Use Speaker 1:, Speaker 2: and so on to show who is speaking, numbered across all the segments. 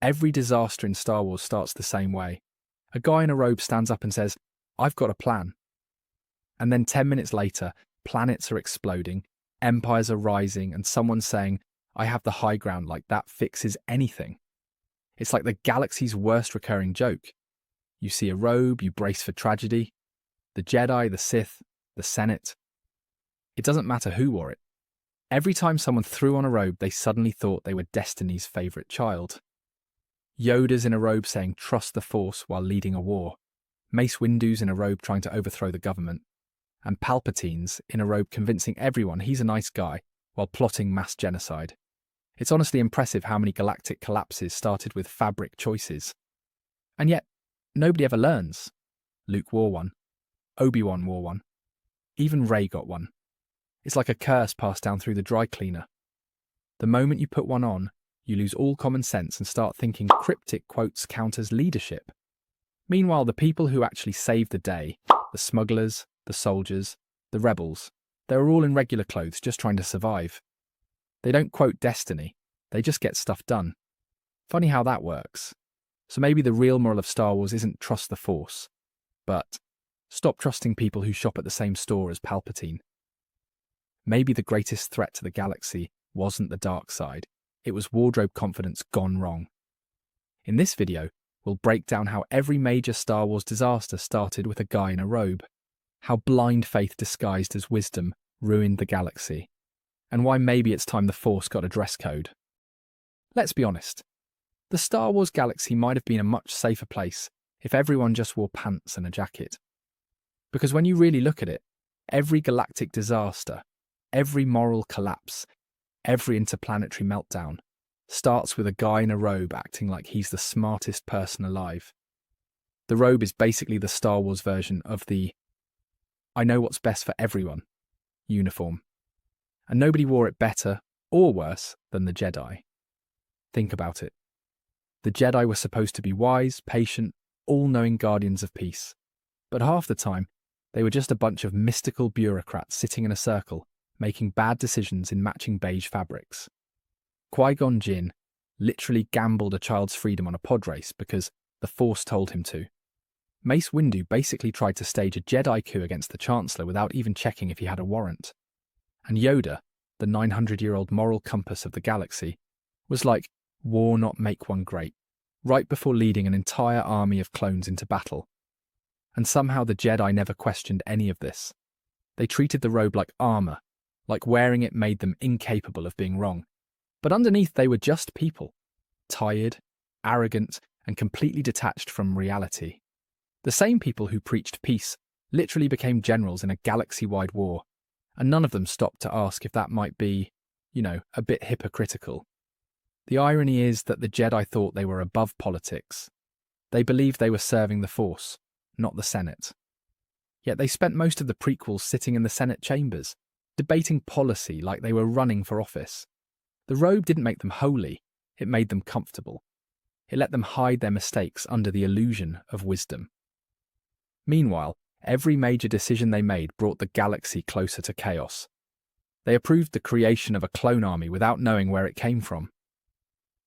Speaker 1: Every disaster in Star Wars starts the same way. A guy in a robe stands up and says, "I've got a plan." And then 10 minutes later, planets are exploding, empires are rising, and someone's saying, "I have the high ground," like that fixes anything. It's like the galaxy's worst recurring joke. You see a robe, you brace for tragedy. The Jedi, the Sith, the Senate. It doesn't matter who wore it. Every time someone threw on a robe, they suddenly thought they were Destiny's favourite child. Yoda's in a robe saying, "Trust the Force," while leading a war. Mace Windu's in a robe trying to overthrow the government. And Palpatine's in a robe convincing everyone he's a nice guy while plotting mass genocide. It's honestly impressive how many galactic collapses started with fabric choices. And yet, nobody ever learns. Luke wore one. Obi-Wan wore one. Even Rey got one. It's like a curse passed down through the dry cleaner. The moment you put one on, you lose all common sense and start thinking cryptic quotes count as leadership. Meanwhile, the people who actually saved the day, the smugglers, the soldiers, the rebels, they're all in regular clothes just trying to survive. They don't quote destiny, they just get stuff done. Funny how that works. So maybe the real moral of Star Wars isn't trust the Force, but stop trusting people who shop at the same store as Palpatine. Maybe the greatest threat to the galaxy wasn't the dark side, it was wardrobe confidence gone wrong. In this video, we'll break down how every major Star Wars disaster started with a guy in a robe, how blind faith disguised as wisdom ruined the galaxy, and why maybe it's time the Force got a dress code. Let's be honest, the Star Wars galaxy might have been a much safer place if everyone just wore pants and a jacket. Because when you really look at it, every galactic disaster, every moral collapse, every interplanetary meltdown starts with a guy in a robe acting like he's the smartest person alive. The robe is basically the Star Wars version of the "I know what's best for everyone" uniform. And nobody wore it better or worse than the Jedi. Think about it. The Jedi were supposed to be wise, patient, all-knowing guardians of peace. But half the time, they were just a bunch of mystical bureaucrats sitting in a circle, making bad decisions in matching beige fabrics. Qui-Gon Jinn literally gambled a child's freedom on a pod race because the Force told him to. Mace Windu basically tried to stage a Jedi coup against the Chancellor without even checking if he had a warrant. And Yoda, the 900-year-old moral compass of the galaxy, was like, "War not make one great," right before leading an entire army of clones into battle. And somehow the Jedi never questioned any of this. They treated the robe like armour, like wearing it made them incapable of being wrong. But underneath they were just people, tired, arrogant, and completely detached from reality. The same people who preached peace literally became generals in a galaxy-wide war, and none of them stopped to ask if that might be, a bit hypocritical. The irony is that the Jedi thought they were above politics. They believed they were serving the Force, not the Senate. Yet they spent most of the prequels sitting in the Senate chambers, debating policy like they were running for office. The robe didn't make them holy, it made them comfortable. It let them hide their mistakes under the illusion of wisdom. Meanwhile, every major decision they made brought the galaxy closer to chaos. They approved the creation of a clone army without knowing where it came from.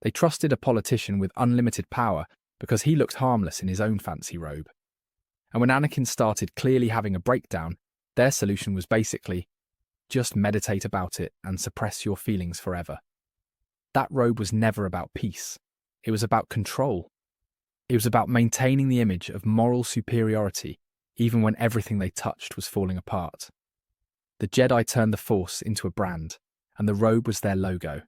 Speaker 1: They trusted a politician with unlimited power because he looked harmless in his own fancy robe. And when Anakin started clearly having a breakdown, their solution was basically, just meditate about it and suppress your feelings forever. That robe was never about peace. It was about control. It was about maintaining the image of moral superiority, even when everything they touched was falling apart. The Jedi turned the Force into a brand, and the robe was their logo.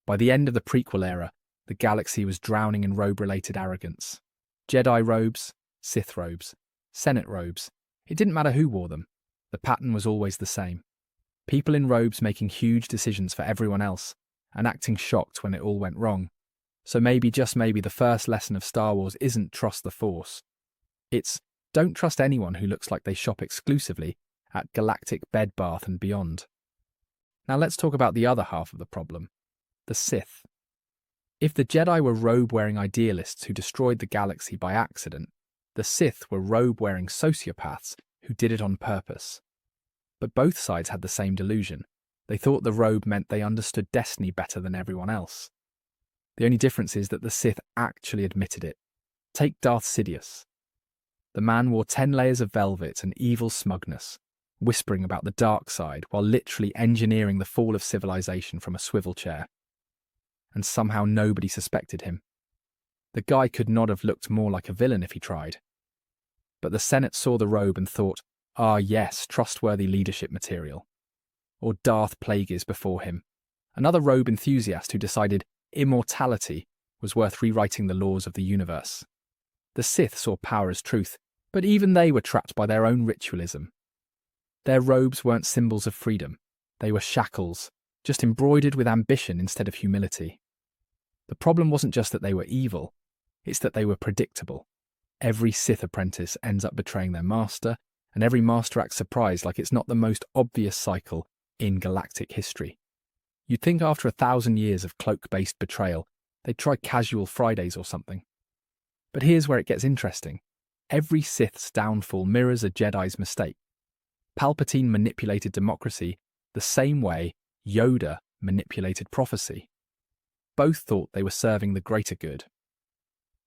Speaker 1: By the end of the prequel era, the galaxy was drowning in robe-related arrogance. Jedi robes, Sith robes, Senate robes. It didn't matter who wore them. The pattern was always the same. People in robes making huge decisions for everyone else, and acting shocked when it all went wrong. So maybe, just maybe, the first lesson of Star Wars isn't trust the Force. It's don't trust anyone who looks like they shop exclusively at Galactic Bed Bath and beyond. Now let's talk about the other half of the problem, the Sith. If the Jedi were robe-wearing idealists who destroyed the galaxy by accident, the Sith were robe-wearing sociopaths who did it on purpose. But both sides had the same delusion. They thought the robe meant they understood destiny better than everyone else. The only difference is that the Sith actually admitted it. Take Darth Sidious. The man wore 10 layers of velvet and evil smugness, whispering about the dark side while literally engineering the fall of civilization from a swivel chair. And somehow nobody suspected him. The guy could not have looked more like a villain if he tried. But the Senate saw the robe and thought, ah yes, trustworthy leadership material. Or Darth Plagueis before him, another robe enthusiast who decided immortality was worth rewriting the laws of the universe. The Sith saw power as truth, but even they were trapped by their own ritualism. Their robes weren't symbols of freedom. They were shackles, just embroidered with ambition instead of humility. The problem wasn't just that they were evil, it's that they were predictable. Every Sith apprentice ends up betraying their master, and every master acts surprised like it's not the most obvious cycle in galactic history. You'd think after 1,000 years of cloak-based betrayal, they'd try casual Fridays or something. But here's where it gets interesting. Every Sith's downfall mirrors a Jedi's mistake. Palpatine manipulated democracy the same way Yoda manipulated prophecy. Both thought they were serving the greater good.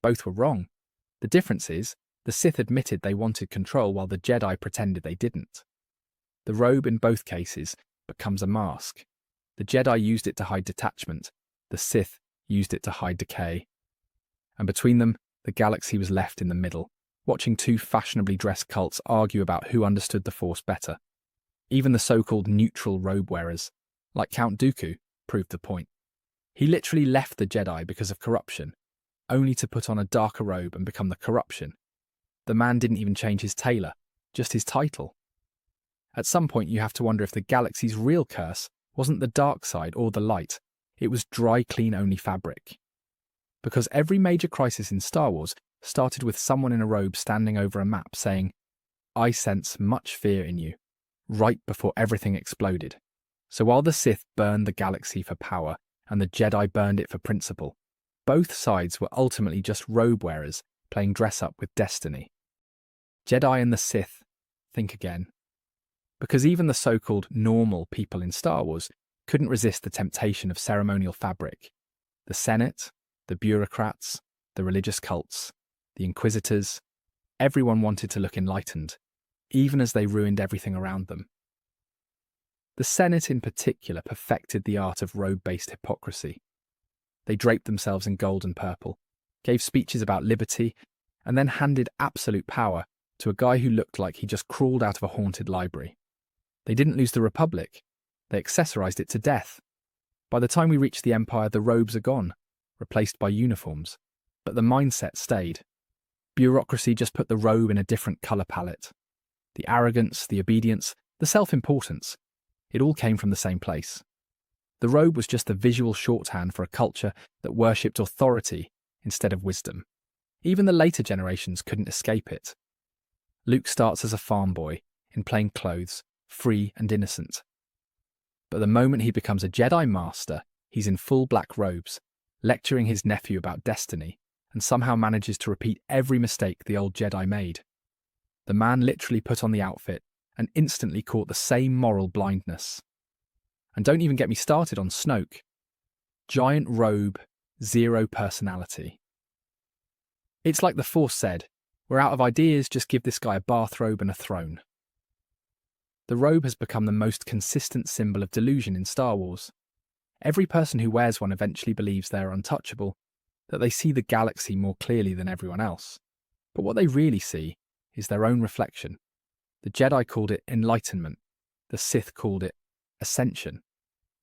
Speaker 1: Both were wrong. The difference is, the Sith admitted they wanted control while the Jedi pretended they didn't. The robe in both cases becomes a mask. The Jedi used it to hide detachment. The Sith used it to hide decay. And between them, the galaxy was left in the middle, watching two fashionably dressed cults argue about who understood the Force better. Even the so-called neutral robe wearers, like Count Dooku, proved the point. He literally left the Jedi because of corruption, only to put on a darker robe and become the corruption. The man didn't even change his tailor, just his title. At some point you have to wonder if the galaxy's real curse wasn't the dark side or the light, it was dry clean only fabric. Because every major crisis in Star Wars started with someone in a robe standing over a map saying, "I sense much fear in you," right before everything exploded. So while the Sith burned the galaxy for power and the Jedi burned it for principle, both sides were ultimately just robe wearers playing dress-up with destiny. Jedi and the Sith, think again. Because even the so-called normal people in Star Wars couldn't resist the temptation of ceremonial fabric. The Senate, the bureaucrats, the religious cults, the inquisitors, everyone wanted to look enlightened, even as they ruined everything around them. The Senate in particular perfected the art of robe-based hypocrisy. They draped themselves in gold and purple, gave speeches about liberty, and then handed absolute power to a guy who looked like he just crawled out of a haunted library. They didn't lose the Republic, they accessorized it to death. By the time we reach the Empire, the robes are gone, replaced by uniforms, but the mindset stayed. Bureaucracy just put the robe in a different colour palette. The arrogance, the obedience, the self-importance, it all came from the same place. The robe was just the visual shorthand for a culture that worshipped authority instead of wisdom. Even the later generations couldn't escape it. Luke starts as a farm boy, in plain clothes, free and innocent. But the moment he becomes a Jedi Master, he's in full black robes, lecturing his nephew about destiny, and somehow manages to repeat every mistake the old Jedi made. The man literally put on the outfit and instantly caught the same moral blindness. And don't even get me started on Snoke. Giant robe, zero personality. It's like the Force said, "We're out of ideas, just give this guy a bathrobe and a throne." The robe has become the most consistent symbol of delusion in Star Wars. Every person who wears one eventually believes they are untouchable, that they see the galaxy more clearly than everyone else. But what they really see is their own reflection. The Jedi called it enlightenment, the Sith called it ascension.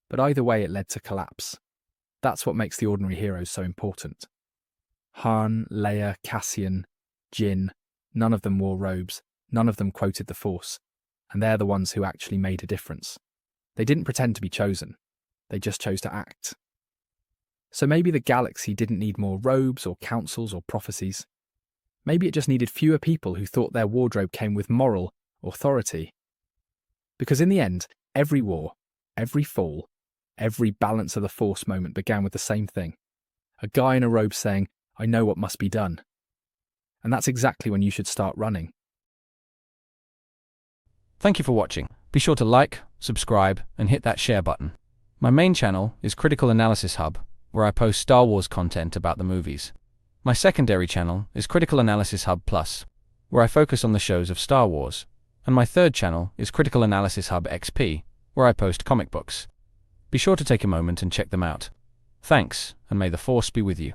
Speaker 1: But either way it led to collapse. That's what makes the ordinary heroes so important. Han, Leia, Cassian, Jin, none of them wore robes, none of them quoted the Force, and they're the ones who actually made a difference. They didn't pretend to be chosen, they just chose to act. So maybe the galaxy didn't need more robes or councils or prophecies. Maybe it just needed fewer people who thought their wardrobe came with moral authority. Because in the end, every war, every fall, every balance of the Force moment began with the same thing. A guy in a robe saying, "I know what must be done." And that's exactly when you should start running.
Speaker 2: Thank you for watching. Be sure to like, subscribe, and hit that share button. My main channel is Critical Analysis Hub, where I post Star Wars content about the movies. My secondary channel is Critical Analysis Hub Plus, where I focus on the shows of Star Wars. And my third channel is Critical Analysis Hub XP, where I post comic books. Be sure to take a moment and check them out. Thanks, and may the Force be with you.